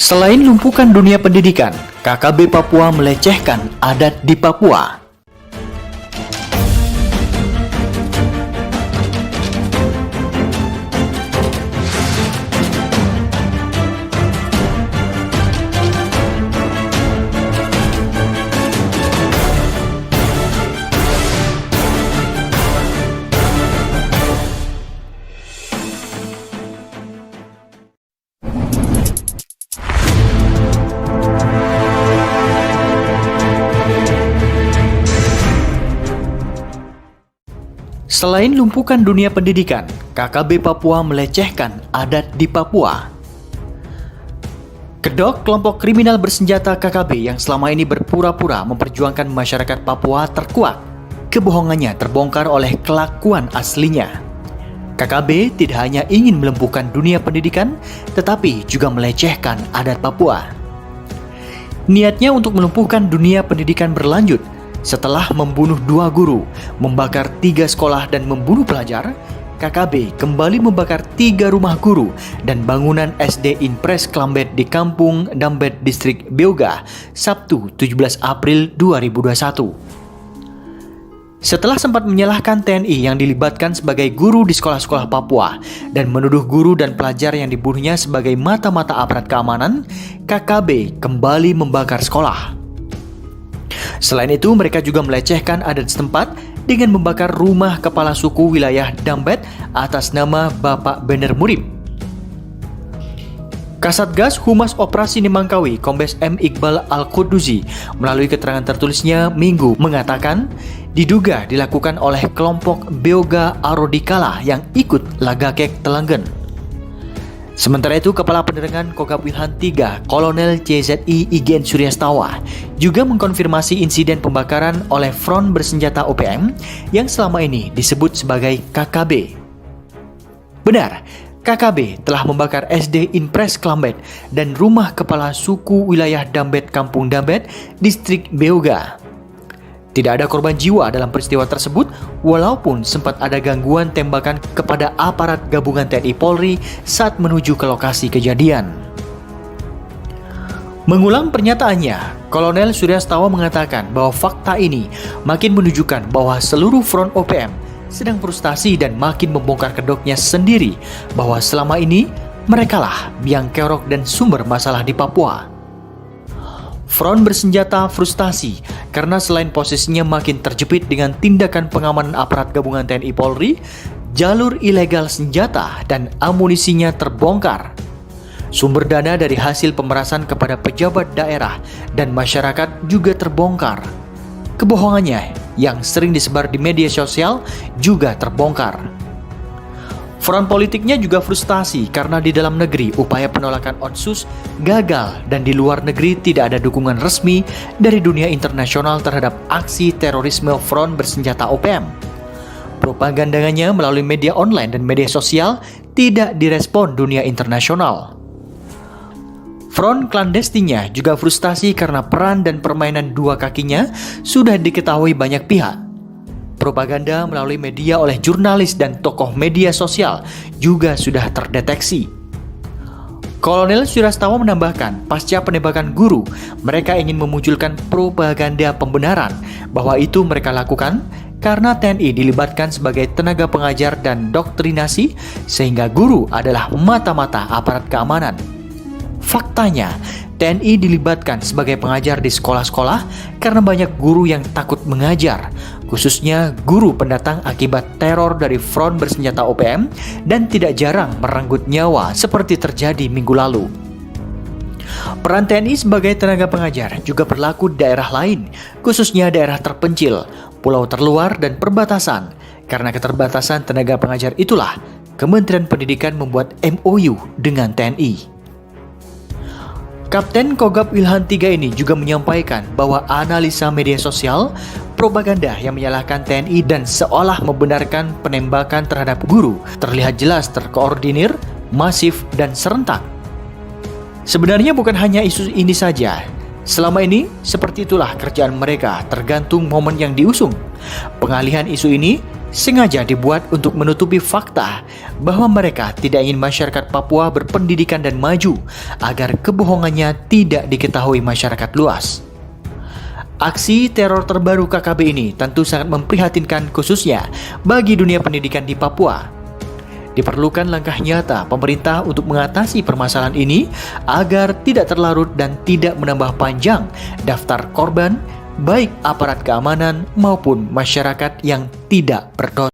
Selain lumpuhkan dunia pendidikan, KKB Papua melecehkan adat di Papua. Selain lumpuhkan dunia pendidikan, KKB Papua melecehkan adat di Papua. Kedok kelompok kriminal bersenjata KKB yang selama ini berpura-pura memperjuangkan masyarakat Papua terkuak. Kebohongannya terbongkar oleh kelakuan aslinya. KKB tidak hanya ingin melumpuhkan dunia pendidikan, tetapi juga melecehkan adat Papua. Niatnya untuk melumpuhkan dunia pendidikan berlanjut. Setelah membunuh 2 guru, membakar 3 sekolah dan membunuh pelajar, KKB kembali membakar 3 rumah guru dan bangunan SD Impres Klambet di Kampung Dambet, Distrik Beoga, Sabtu 17 April 2021. Setelah sempat menyalahkan TNI yang dilibatkan sebagai guru di sekolah-sekolah Papua dan menuduh guru dan pelajar yang dibunuhnya sebagai mata-mata aparat keamanan, KKB kembali membakar sekolah. Selain itu, mereka juga melecehkan adat setempat dengan membakar rumah kepala suku wilayah Dambet atas nama Bapak Bener Murib. Kasatgas Humas Operasi Nemangkawi, Kombes M. Iqbal Al-Quduzi, melalui keterangan tertulisnya Minggu mengatakan diduga dilakukan oleh kelompok Beoga Arodikala yang ikut Lagakek Telanggen. Sementara itu, Kepala Penerangan Kogab Wilhan III, Kolonel CZI IGN Suryastawa, juga mengkonfirmasi insiden pembakaran oleh Front Bersenjata OPM yang selama ini disebut sebagai KKB. Benar, KKB telah membakar SD Impres Klambet dan rumah kepala suku wilayah Dambet Kampung Dambet, Distrik Beoga. Tidak ada korban jiwa dalam peristiwa tersebut, walaupun sempat ada gangguan tembakan kepada aparat gabungan TNI Polri saat menuju ke lokasi kejadian. Mengulang pernyataannya, Kolonel Suryastawa mengatakan bahwa fakta ini makin menunjukkan bahwa seluruh front OPM sedang frustasi dan makin membongkar kedoknya sendiri bahwa selama ini merekalah biang kerok dan sumber masalah di Papua. Front bersenjata frustasi karena selain posisinya makin terjepit dengan tindakan pengamanan aparat gabungan TNI Polri, jalur ilegal senjata dan amunisinya terbongkar. Sumber dana dari hasil pemerasan kepada pejabat daerah dan masyarakat juga terbongkar. Kebohongannya yang sering disebar di media sosial juga terbongkar. Front politiknya juga frustasi karena di dalam negeri upaya penolakan Otsus gagal dan di luar negeri tidak ada dukungan resmi dari dunia internasional terhadap aksi terorisme Front Bersenjata OPM. Propagandanya melalui media online dan media sosial tidak direspon dunia internasional. Front klandestinnya juga frustasi karena peran dan permainan 2 kakinya sudah diketahui banyak pihak. Propaganda melalui media oleh jurnalis dan tokoh media sosial juga sudah terdeteksi. Kolonel Suryastawa menambahkan, pasca penembakan guru, mereka ingin memunculkan propaganda pembenaran bahwa itu mereka lakukan karena TNI dilibatkan sebagai tenaga pengajar dan doktrinasi sehingga guru adalah mata-mata aparat keamanan. Faktanya, TNI dilibatkan sebagai pengajar di sekolah-sekolah karena banyak guru yang takut mengajar, khususnya guru pendatang akibat teror dari Front Bersenjata OPM dan tidak jarang merenggut nyawa seperti terjadi minggu lalu. Peran TNI sebagai tenaga pengajar juga berlaku di daerah lain, khususnya daerah terpencil, pulau terluar dan perbatasan. Karena keterbatasan tenaga pengajar itulah, Kementerian Pendidikan membuat MOU dengan TNI. Kapten Kogab Wilhan III ini juga menyampaikan bahwa analisa media sosial, propaganda yang menyalahkan TNI dan seolah membenarkan penembakan terhadap guru terlihat jelas terkoordinir, masif, dan serentak. Sebenarnya bukan hanya isu ini saja. Selama ini, seperti itulah kerjaan mereka tergantung momen yang diusung. Pengalihan isu ini sengaja dibuat untuk menutupi fakta bahwa mereka tidak ingin masyarakat Papua berpendidikan dan maju agar kebohongannya tidak diketahui masyarakat luas. Aksi teror terbaru KKB ini tentu sangat memprihatinkan khususnya bagi dunia pendidikan di Papua. Diperlukan langkah nyata pemerintah untuk mengatasi permasalahan ini agar tidak terlarut dan tidak menambah panjang daftar korban baik aparat keamanan maupun masyarakat yang tidak berdosa.